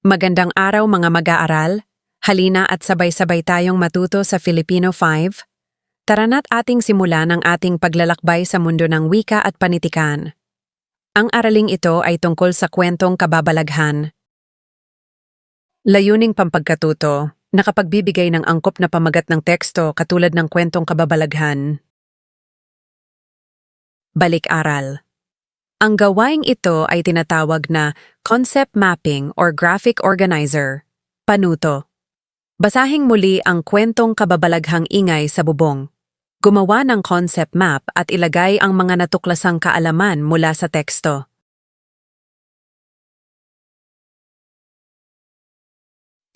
Magandang araw mga mag-aaral. Halina at sabay-sabay tayong matuto sa Filipino 5. Tara na't ating simulan ang ating paglalakbay sa mundo ng wika at panitikan. Ang araling ito ay tungkol sa kwentong kababalaghan. Layuning pampagkatuto, nakapagbibigay ng angkop na pamagat ng teksto katulad ng kwentong kababalaghan. Balik-aral. Ang gawaing ito ay tinatawag na concept mapping or graphic organizer, panuto. Basahing muli ang kwentong kababalaghang ingay sa bubong. Gumawa ng concept map at ilagay ang mga natuklasang kaalaman mula sa teksto.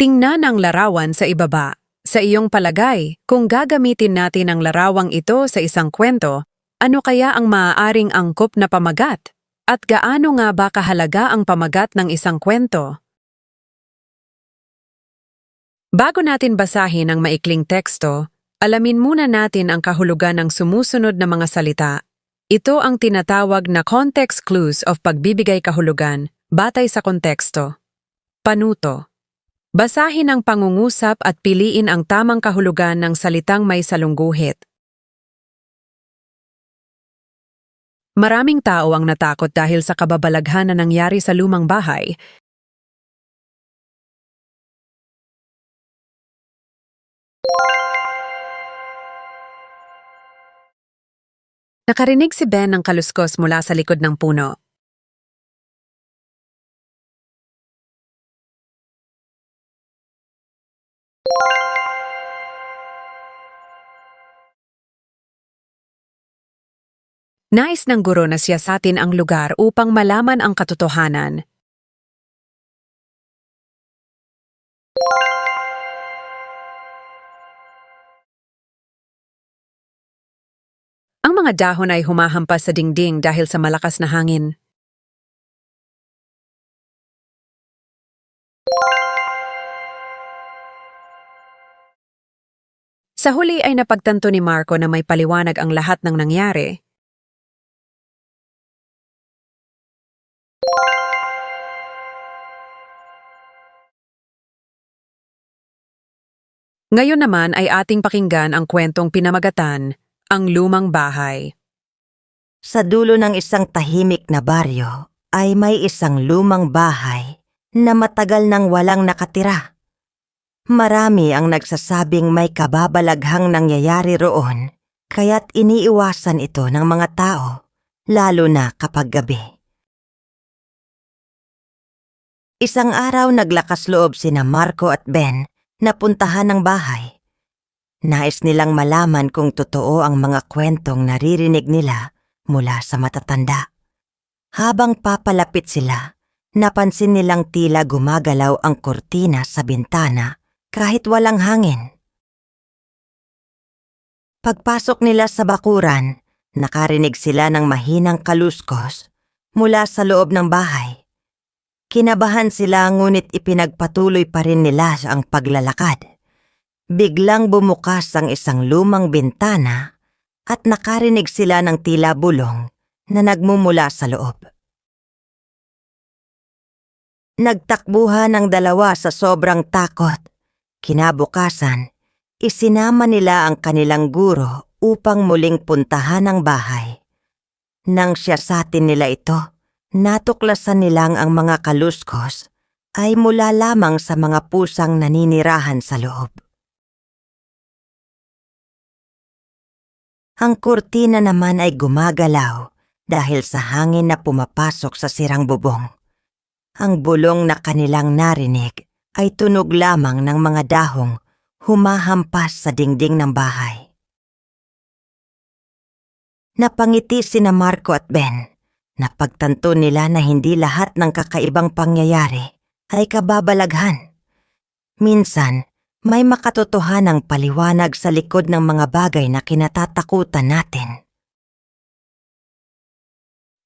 Tingnan ang larawan sa ibaba. Sa iyong palagay, kung gagamitin natin ang larawang ito sa isang kwento, ano kaya ang maaaring angkop na pamagat? At gaano nga ba kahalaga ang pamagat ng isang kwento? Bago natin basahin ang maikling teksto, alamin muna natin ang kahulugan ng sumusunod na mga salita. Ito ang tinatawag na context clues of pagbibigay kahulugan batay sa konteksto. Panuto. Basahin ang pangungusap at piliin ang tamang kahulugan ng salitang may salungguhit. Maraming tao ang natakot dahil sa kababalaghan na nangyari sa lumang bahay. Nakarinig si Ben ng kaluskos mula sa likod ng puno. Nais ng guro na siyasatin ang lugar upang malaman ang katotohanan. Ang mga dahon ay humahampas sa dingding dahil sa malakas na hangin. Sa huli ay napagtanto ni Marco na may paliwanag ang lahat ng nangyari. Ngayon naman ay ating pakinggan ang kwentong pinamagatan, Ang Lumang Bahay. Sa dulo ng isang tahimik na baryo ay may isang lumang bahay na matagal nang walang nakatira. Marami ang nagsasabing may kababalaghang nangyayari roon, kaya't iniiwasan ito ng mga tao, lalo na kapag gabi. Isang araw naglakas loob sina Marco at Ben na puntahan ang bahay. Nais nilang malaman kung totoo ang mga kwentong naririnig nila mula sa matatanda. Habang papalapit sila, napansin nilang tila gumagalaw ang kurtina sa bintana kahit walang hangin. Pagpasok nila sa bakuran, nakarinig sila ng mahinang kaluskos mula sa loob ng bahay. Kinabahan sila ngunit ipinagpatuloy pa rin nila ang paglalakad. Biglang bumukas ang isang lumang bintana at nakarinig sila ng tila bulong na nagmumula sa loob. Nagtakbuhan ang dalawa sa sobrang takot. Kinabukasan, isinama nila ang kanilang guro upang muling puntahan ang bahay. Nang siyasatin nila ito, natuklasan nilang ang mga kaluskos ay mula lamang sa mga pusang naninirahan sa loob. Ang kurtina naman ay gumagalaw dahil sa hangin na pumapasok sa sirang bubong. Ang bulong na kanilang narinig ay tunog lamang ng mga dahong humahampas sa dingding ng bahay. Napangiti sina Marco at Ben. Napagtanto nila na hindi lahat ng kakaibang pangyayari ay kababalaghan. Minsan, may makatotohanang paliwanag sa likod ng mga bagay na kinatatakutan natin.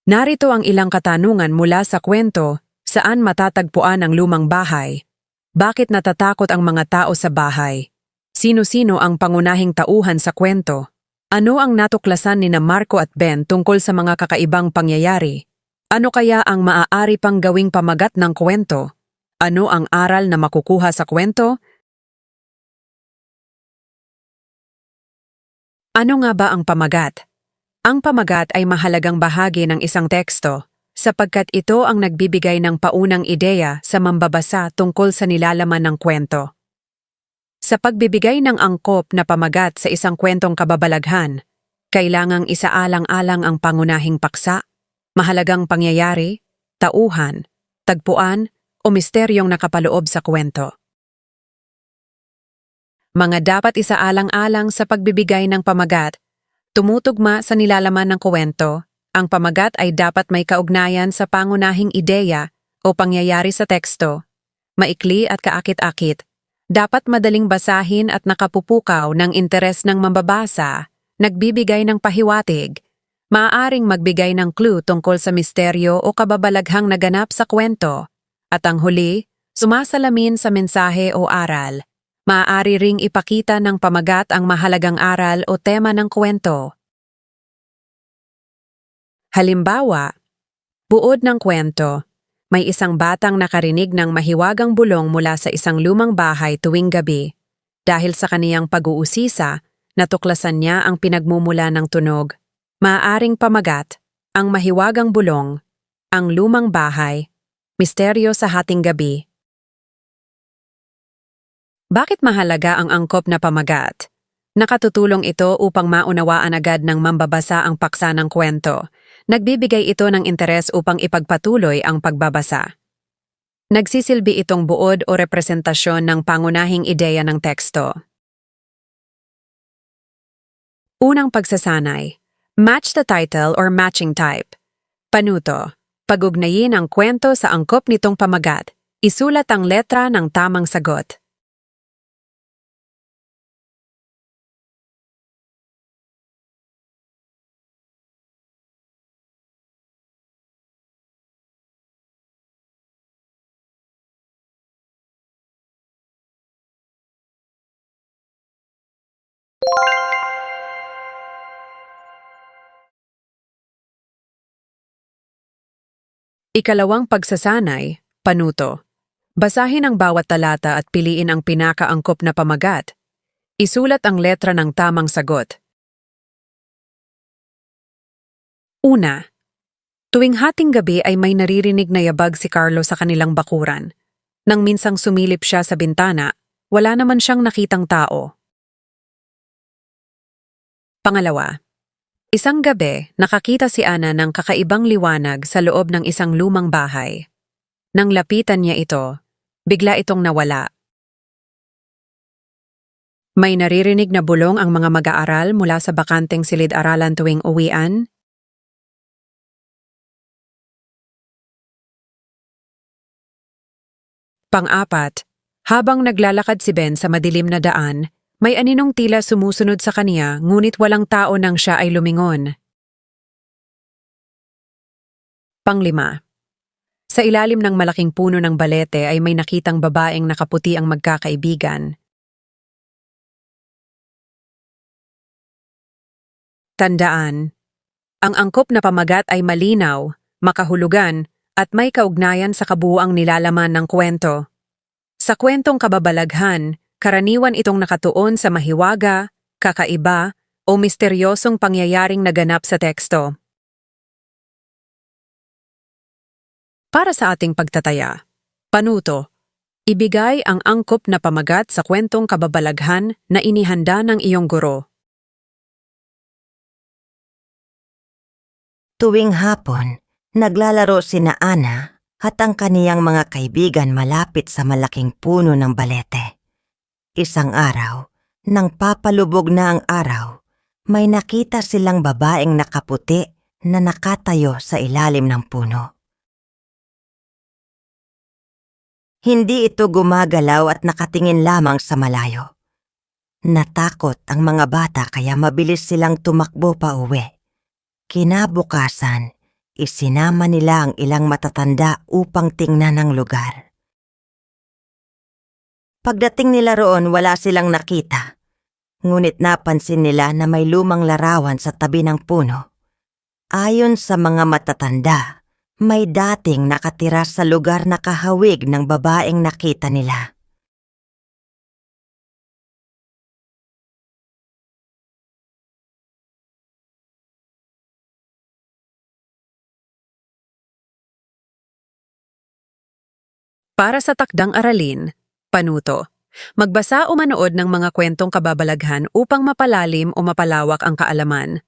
Narito ang ilang katanungan mula sa kwento, saan matatagpuan ang lumang bahay? Bakit natatakot ang mga tao sa bahay? Sino-sino ang pangunahing tauhan sa kwento? Ano ang natuklasan ni Marco at Ben tungkol sa mga kakaibang pangyayari? Ano kaya ang maaari pang gawing pamagat ng kwento? Ano ang aral na makukuha sa kwento? Ano nga ba ang pamagat? Ang pamagat ay mahalagang bahagi ng isang teksto sapagkat ito ang nagbibigay ng paunang ideya sa mambabasa tungkol sa nilalaman ng kwento. Sa pagbibigay ng angkop na pamagat sa isang kwentong kababalaghan, kailangang isaalang-alang ang pangunahing paksa, mahalagang pangyayari, tauhan, tagpuan o misteryong nakapaloob sa kwento. Mga dapat isaalang-alang sa pagbibigay ng pamagat, tumutugma sa nilalaman ng kwento, ang pamagat ay dapat may kaugnayan sa pangunahing ideya o pangyayari sa teksto, maikli at kaakit-akit, dapat madaling basahin at nakapupukaw ng interes ng mambabasa, nagbibigay ng pahiwatig, maaaring magbigay ng clue tungkol sa misteryo o kababalaghang naganap sa kwento, at ang huli, sumasalamin sa mensahe o aral. Maaari ring ipakita ng pamagat ang mahalagang aral o tema ng kwento. Halimbawa, buod ng kwento, may isang batang nakarinig ng mahiwagang bulong mula sa isang lumang bahay tuwing gabi. Dahil sa kaniyang pag-uusisa, natuklasan niya ang pinagmumula ng tunog. Maaaring pamagat, ang mahiwagang bulong, ang lumang bahay, misteryo sa hating gabi. Bakit mahalaga ang angkop na pamagat? Nakatutulong ito upang maunawaan agad ng mambabasa ang paksa ng kwento. Nagbibigay ito ng interes upang ipagpatuloy ang pagbabasa. Nagsisilbi itong buod o representasyon ng pangunahing ideya ng teksto. Unang pagsasanay. Match the title or matching type. Panuto. Pag-ugnayin ang kwento sa angkop nitong pamagat. Isulat ang letra ng tamang sagot. Ikalawang pagsasanay, panuto. Basahin ang bawat talata at piliin ang pinakaangkop na pamagat. Isulat ang letra ng tamang sagot. Una, tuwing hating gabi ay may naririnig na yabag si Carlo sa kanilang bakuran. Nang minsang sumilip siya sa bintana, wala naman siyang nakitang tao. Pangalawa, isang gabi, nakakita si Ana ng kakaibang liwanag sa loob ng isang lumang bahay. Nang lapitan niya ito, bigla itong nawala. May naririnig na bulong ang mga mag-aaral mula sa bakanteng silid-aralan tuwing uwian. Pang-apat, habang naglalakad si Ben sa madilim na daan, may aninong tila sumusunod sa kaniya ngunit walang tao nang siya ay lumingon. Panglima, sa ilalim ng malaking puno ng balete ay may nakitang babaeng nakaputi ang magkakaibigan. Tandaan, ang angkop na pamagat ay malinaw, makahulugan, at may kaugnayan sa kabuuang nilalaman ng kwento. Sa kwentong kababalaghan, karaniwan itong nakatuon sa mahiwaga, kakaiba, o misteryosong pangyayaring naganap sa teksto. Para sa ating pagtataya, panuto, ibigay ang angkop na pamagat sa kwentong kababalaghan na inihanda ng iyong guro. Tuwing hapon, naglalaro sina Ana at ang kaniyang mga kaibigan malapit sa malaking puno ng balete. Isang araw, nang papalubog na ang araw, may nakita silang babaeng nakaputi na nakatayo sa ilalim ng puno. Hindi ito gumagalaw at nakatingin lamang sa malayo. Natakot ang mga bata kaya mabilis silang tumakbo pa uwi. Kinabukasan, isinama nila ang ilang matatanda upang tingnan ang lugar. Pagdating nila roon, wala silang nakita. Ngunit napansin nila na may lumang larawan sa tabi ng puno. Ayon sa mga matatanda, May dating nakatira sa lugar na kahawig ng babaeng nakita nila. Para sa takdang aralin, panuto. Magbasa o manood ng mga kwentong kababalaghan upang mapalalim o mapalawak ang kaalaman.